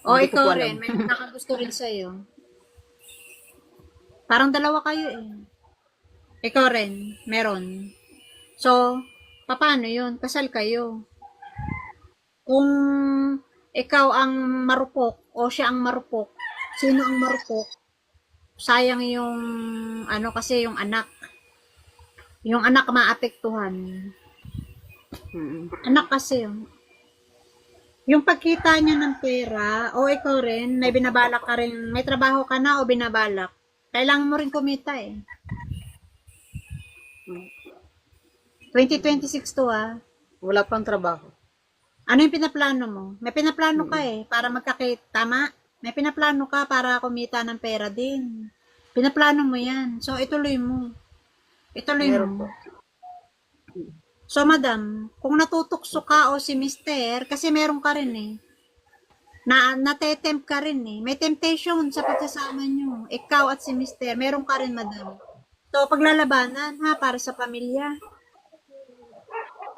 O Hindi ko ikaw po rin, alam. may nakagusto rin sa'yo. Parang dalawa kayo eh. Ikaw rin, meron. So, paano yun? Kasal kayo. Kung ikaw ang marupok o siya ang marupok, sino ang marupok? Sayang yung ano kasi yung anak. Yung anak maapektuhan. Mm. Anak kasi yung pagkita niya ng pera, o ikaw rin, may binabalak ka rin, may trabaho ka na o binabalak. Kailangan mo rin kumita eh. 2026 to ah. Wala pang trabaho. Ano yung pinaplano mo? May pinaplano ka Mm. eh, para tama? May pinaplano ka para kumita ng pera din. Pinaplano mo yan. So, ituloy mo. Ituloy mo. Meron po. So, madam, kung natutokso ka o si mister, kasi meron ka rin eh, natetempt ka rin eh. May temptation sa pagsasama nyo. Ikaw at si mister, meron ka rin, madam. So, paglalabanan, ha, para sa pamilya.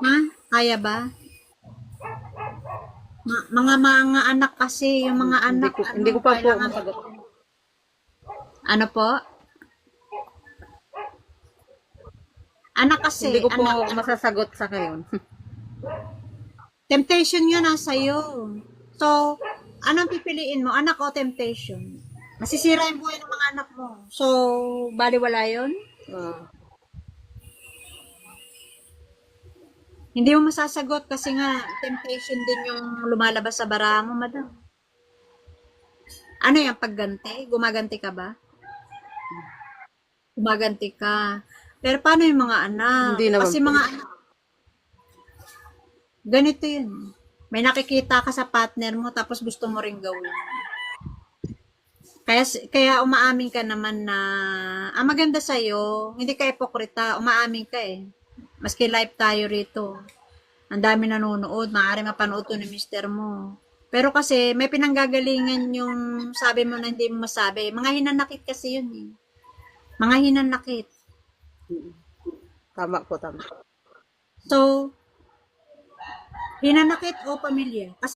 Ha? Kaya ba? Mga anak kasi, yung mga Hindi anak, ko ano, hindi ko pa po kailangan, masagot. ano po? Anak kasi, Hindi ko po anak. masasagot sa ngayon. Temptation nga nasa iyo. So, anong pipiliin mo? Anak o temptation? Masisira yung buhay ng mga anak mo. So, baliwala yun? Ah, Hindi mo masasagot kasi nga temptation din yung lumalabas sa bara mo, madam. Ano yung pagganti? Gumaganti ka ba? Gumaganti ka. Pero paano yung mga anak? hindi naman Kasi po. mga anak, ganito yun. May nakikita ka sa partner mo tapos gusto mo ring gawin. Kaya umaamin ka naman na ang maganda sa'yo, hindi ka ipokrita, umaamin ka eh. Maski live tayo rito. Ang dami nanonood, maaari mapanood to ni mister mo. Pero kasi may pinanggagalingan yung sabi mo na hindi mo masabi. Mga hinanakit kasi yun eh. Mga hinanakit. Tama po, tama. So, hinanakit o pamilya? Kasi